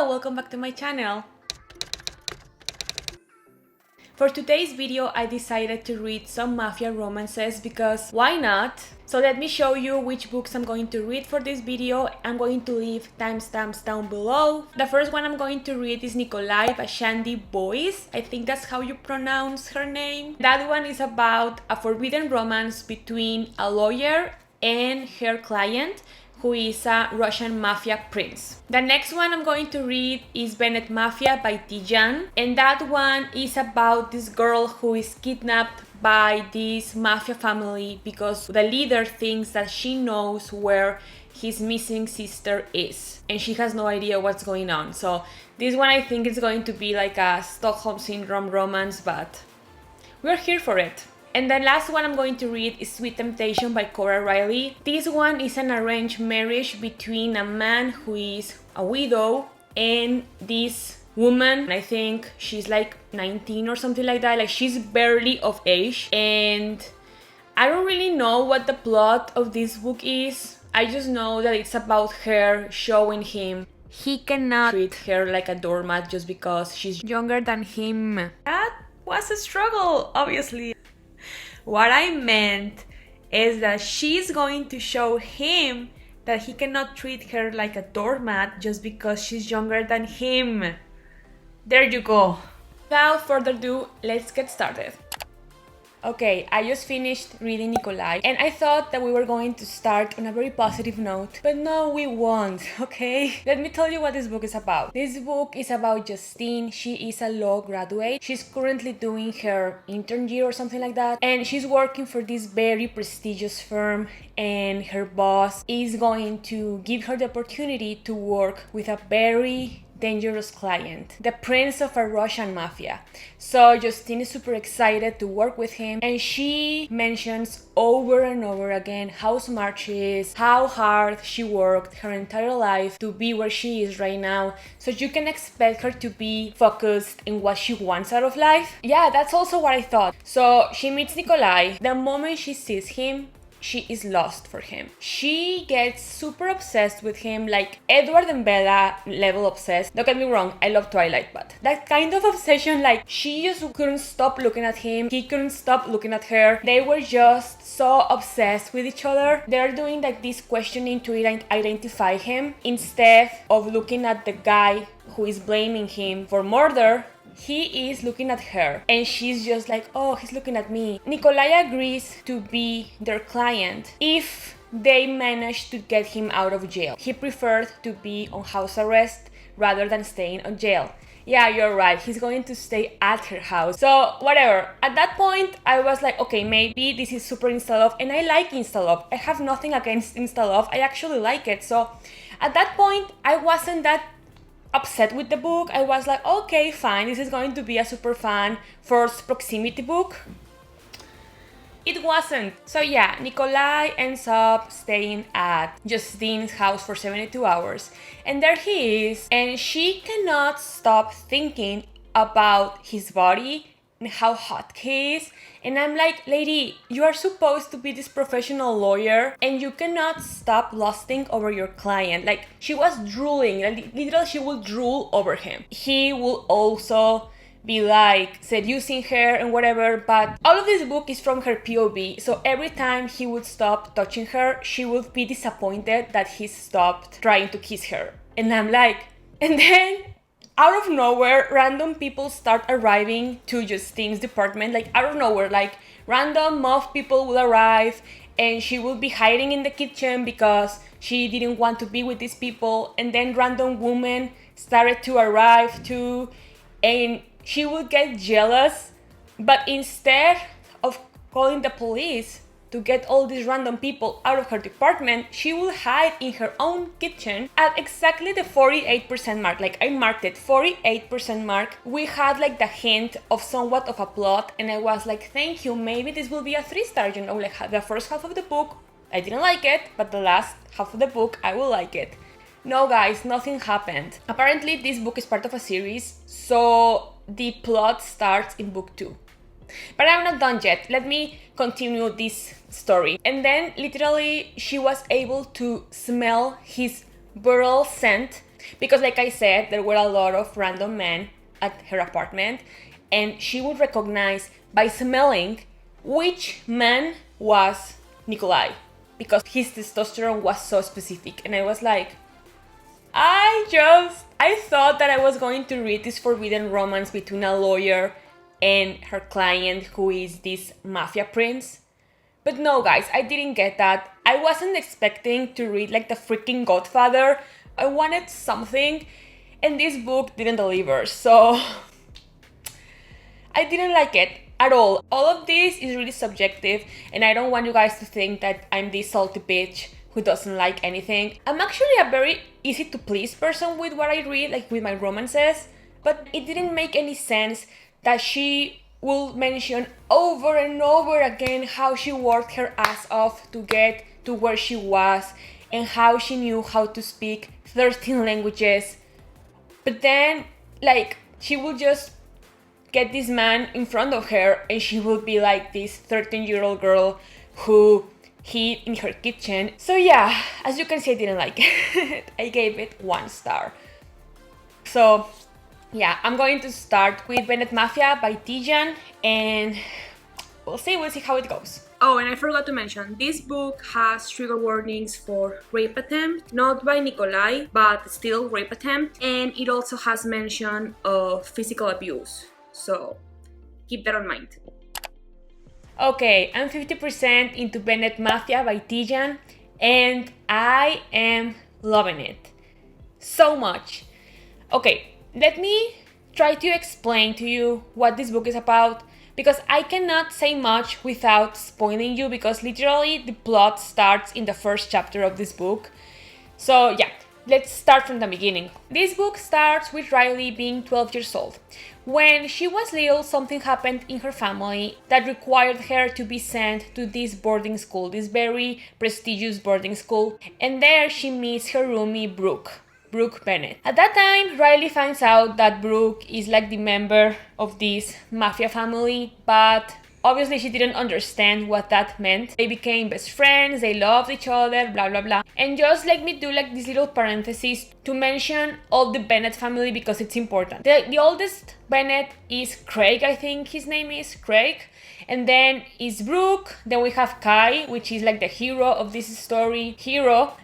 Hello, welcome back to my channel. For today's video, I decided to read some Mafia romances because why not? So let me show you which books I'm going to read for this video. I'm going to leave timestamps down below. The first one I'm going to read is Nikolai by Shandi. I think that's how you pronounce her name. That one is about a forbidden romance between a lawyer and her client, who is a Russian mafia prince. The next one I'm going to read is Bennett Mafia by Tijan, and that one is about this girl who is kidnapped by this mafia family because the leader thinks that she knows where his missing sister is and she has no idea what's going on. So this one I think is going to be like a Stockholm Syndrome romance, but we're here for it. And the last one I'm going to read is Sweet Temptation by Cora Reilly. This one is an arranged marriage between a man who is a widow and this woman. I think she's like 19 or something like that. Like she's barely of age. And I don't really know what the plot of this book is. I just know that it's about her showing him he cannot treat her like a doormat just because she's younger than him. That was a struggle, obviously. What I meant is that she's going to show him that he cannot treat her like a doormat just because she's younger than him. There you go. Without further ado, let's get started. Okay, I just finished reading Nikolai and I thought that we were going to start on a very positive note, but no, we won't, okay? Let me tell you what this book is about. This book is about Justine. She is a law graduate. She's currently doing her intern year or something like that, and she's working for this very prestigious firm, and her boss is going to give her the opportunity to work with a very dangerous client, the prince of a Russian mafia. So Justine is super excited to work with him, and she mentions over and over again how smart she is, how hard she worked her entire life to be where she is right now. So you can expect her to be focused in what she wants out of life. Yeah, that's also what I thought. So she meets Nikolai. The moment she sees him, she is lost for him. She gets super obsessed with him, like Edward and Bella level obsessed. Don't get me wrong, I love Twilight, but that kind of obsession, like she just couldn't stop looking at him, he couldn't stop looking at her. They were just so obsessed with each other. They're doing like this questioning to identify him. Instead of looking at the guy who is blaming him for murder, he is looking at her and she's just like, oh, he's looking at me. Nikolai agrees to be their client if they manage to get him out of jail. He preferred to be on house arrest rather than staying on jail. Yeah, you're right, he's going to stay at her house. So whatever. At that point, I was like, okay, maybe this is super insta-love, and I like insta-love. I have nothing against insta-love. I actually like it. So at that point, I wasn't that upset with the book. I was like, okay, fine, this is going to be a super fun first proximity book. It wasn't. So yeah, Nikolai ends up staying at Justine's house for 72 hours. And there he is. And she cannot stop thinking about his body and how hot he is. And I'm like, lady, you are supposed to be this professional lawyer and you cannot stop lusting over your client. Like, she was drooling. Literally, she will drool over him. He will also be like seducing her and whatever, but all of this book is from her POV. So every time he would stop touching her, she would be disappointed that he stopped trying to kiss her. And I'm like, and then out of nowhere, random people start arriving to Justine's department, like out of nowhere, like random mob people will arrive and she will be hiding in the kitchen because she didn't want to be with these people. And then random women started to arrive too, and she will get jealous, but instead of calling the police to get all these random people out of her department, she will hide in her own kitchen at exactly the 48% mark. Like I marked it, 48% mark. We had like the hint of somewhat of a plot, and I was like, thank you, maybe this will be a 3-star, you know, like the first half of the book, I didn't like it, but the last half of the book, I will like it. No guys, nothing happened. Apparently this book is part of a series, so the plot starts in book 2. But I'm not done yet. Let me continue this story. And then literally she was able to smell his burial scent Because like I said, there were a lot of random men at her apartment, and she would recognize by smelling which man was Nikolai, because his testosterone was so specific. And I was like, I thought that I was going to read this forbidden romance between a lawyer and her client, who is this mafia prince. But no, guys, I didn't get that. I wasn't expecting to read like the freaking Godfather. I wanted something, and this book didn't deliver, so I didn't like it at all. All of this is really subjective, and I don't want you guys to think that I'm this salty bitch who doesn't like anything. I'm actually a very easy to please person with what I read, like with my romances, but it didn't make any sense that she will mention over and over again how she worked her ass off to get to where she was and how she knew how to speak 13 languages. But then, like, she will just get this man in front of her and she will be like this 13-year-old girl who hid in her kitchen. So yeah, as you can see, I didn't like it. I gave it 1 star. So yeah, I'm going to start with Bennett Mafia by Tijan, and we'll see how it goes. Oh, and I forgot to mention, this book has trigger warnings for rape attempt, not by Nikolai, but still rape attempt, and it also has mention of physical abuse, so keep that in mind. Okay, I'm 50% into Bennett Mafia by Tijan, and I am loving it so much. Okay, let me try to explain to you what this book is about, because I cannot say much without spoiling you, because literally the plot starts in the first chapter of this book. So yeah, let's start from the beginning. This book starts with Reilly being 12 years old. When she was little, something happened in her family that required her to be sent to this boarding school, this very prestigious boarding school, and there she meets her roomie Brooke Bennett. At that time, Reilly finds out that Brooke is like the member of this mafia family, but obviously she didn't understand what that meant. They became best friends, they loved each other, blah blah blah. And just let me do like this little parenthesis to mention all the Bennett family because it's important. The oldest Bennett is Craig, I think his name is Craig. And then is Brooke, then we have Kai, which is like the hero of this story,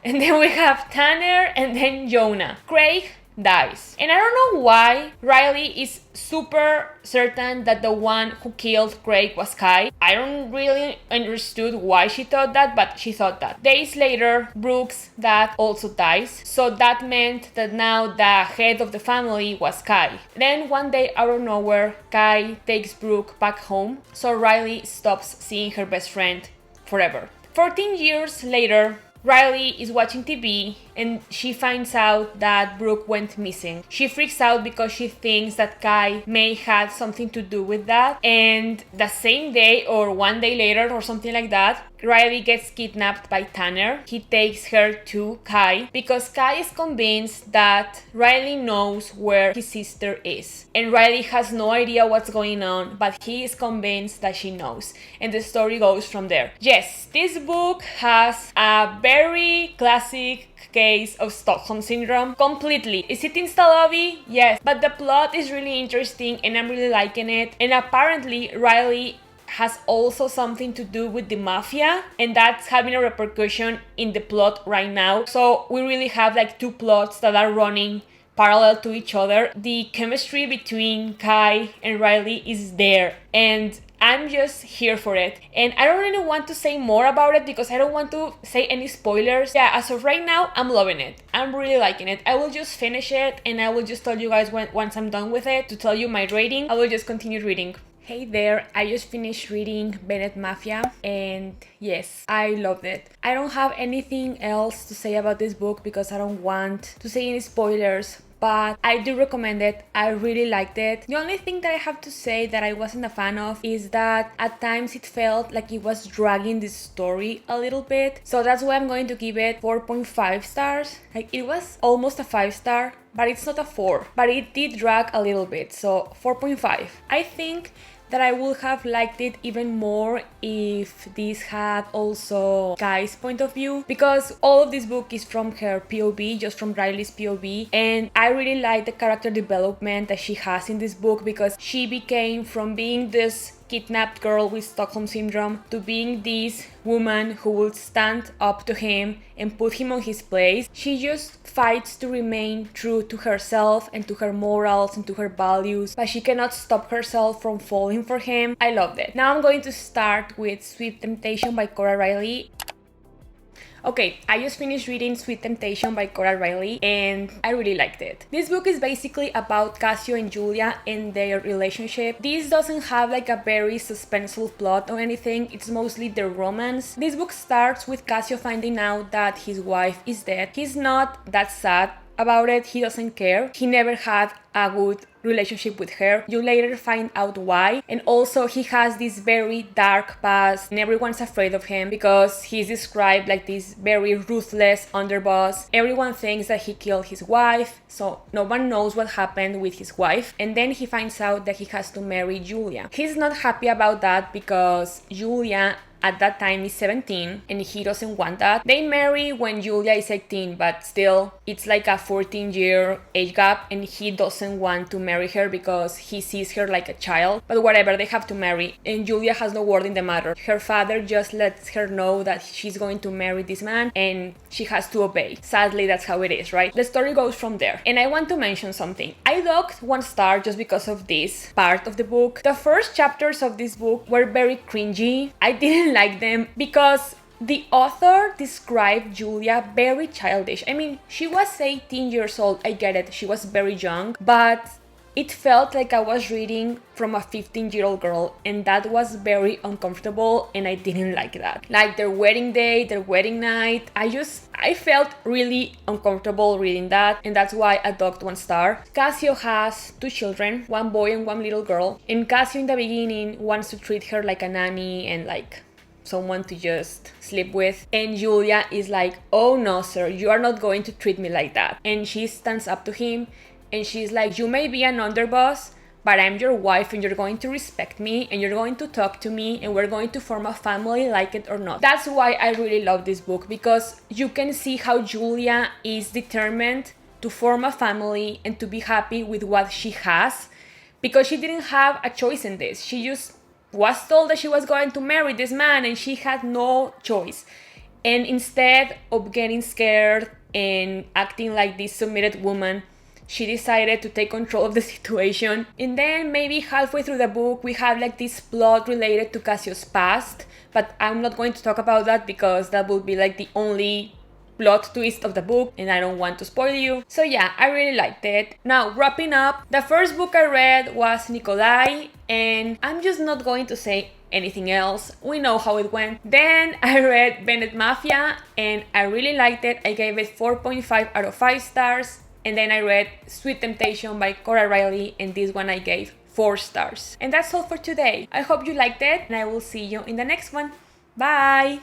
and then we have Tanner, and then Jonah. Craig dies. And I don't know why Reilly is super certain that the one who killed Craig was Kai. I don't really understood why she thought that, but she thought that. Days later, Brooke's dad also dies, so that meant that now the head of the family was Kai. Then one day out of nowhere, Kai takes Brooke back home, so Reilly stops seeing her best friend forever. 14 years later, Reilly is watching TV and she finds out that Brooke went missing. She freaks out because she thinks that Kai may have something to do with that. And the same day or one day later or something like that, Reilly gets kidnapped by Tanner. He takes her to Kai because Kai is convinced that Reilly knows where his sister is. And Reilly has no idea what's going on, but he is convinced that she knows. And the story goes from there. Yes, this book has a very classic case of Stockholm Syndrome, completely. Is it Insta Lobby? Yes, but the plot is really interesting and I'm really liking it. And apparently Reilly has also something to do with the mafia, and that's having a repercussion in the plot right now. So we really have like 2 plots that are running parallel to each other. The chemistry between Kai and Reilly is there, and I'm just here for it. And I don't really want to say more about it because I don't want to say any spoilers. Yeah, as of right now, I'm loving it. I'm really liking it. I will just finish it and I will just tell you guys once I'm done with it to tell you my rating. I will just continue reading. Hey there, I just finished reading Bennett Mafia and yes, I loved it. I don't have anything else to say about this book because I don't want to say any spoilers, but I do recommend it. I really liked it. The only thing that I have to say that I wasn't a fan of is that at times it felt like it was dragging the story a little bit. So that's why I'm going to give it 4.5 stars. Like, it was almost a 5-star, but it's not a 4. But it did drag a little bit, so 4.5. I think that I would have liked it even more if this had also Guy's point of view, because all of this book is from her POV, just from Reilly's POV, and I really like the character development that she has in this book, because she became from being this kidnapped girl with Stockholm Syndrome to being this woman who would stand up to him and put him on his place. She just fights to remain true to herself and to her morals and to her values, but she cannot stop herself from falling for him. I loved it. Now I'm going to start with Sweet Temptation by Cora Reilly. Okay, I just finished reading Sweet Temptation by Cora Reilly and I really liked it. This book is basically about Cassio and Julia and their relationship. This doesn't have like a very suspenseful plot or anything, it's mostly their romance. This book starts with Cassio finding out that his wife is dead. He's not that sad about it, he doesn't care. He never had a good relationship with her. You later find out why. And also he has this very dark past and everyone's afraid of him because he's described like this very ruthless underboss. Everyone thinks that he killed his wife, so no one knows what happened with his wife. And then he finds out that he has to marry Julia. He's not happy about that because Julia at that time is 17 and he doesn't want that. They marry when Julia is 18, but still it's like a 14-year age gap and he doesn't want to marry her because he sees her like a child. But whatever, they have to marry and Julia has no word in the matter. Her father just lets her know that she's going to marry this man and she has to obey. Sadly, that's how it is, right? The story goes from there. And I want to mention something. I docked 1 star just because of this part of the book. The first chapters of this book were very cringy. I didn't like them because the author described Julia very childish. I mean, she was 18 years old, I get it, she was very young, but it felt like I was reading from a 15-year-old girl and that was very uncomfortable and I didn't like that. Like their wedding day, their wedding night, I felt really uncomfortable reading that and that's why I docked 1 star. Cassio has 2 children, 1 boy and 1 little girl, and Cassio in the beginning wants to treat her like a nanny and like someone to just sleep with, and Julia is like, oh no sir, you are not going to treat me like that. And she stands up to him and she's like, you may be an underboss, but I'm your wife and you're going to respect me and you're going to talk to me and we're going to form a family, like it or not. That's why I really love this book, because you can see how Julia is determined to form a family and to be happy with what she has, because she didn't have a choice in this. She just was told that she was going to marry this man and she had no choice. And instead of getting scared and acting like this submitted woman, she decided to take control of the situation. And then maybe halfway through the book we have like this plot related to Cassio's past, but I'm not going to talk about that because that would be like the only plot twist of the book and I don't want to spoil you. So yeah, I really liked it. Now wrapping up, the first book I read was Nikolai and I'm just not going to say anything else. We know how it went. Then I read Bennett Mafia and I really liked it. I gave it 4.5 out of 5 stars. And then I read Sweet Temptation by Cora Reilly and this one I gave 4 stars. And that's all for today. I hope you liked it and I will see you in the next one. Bye!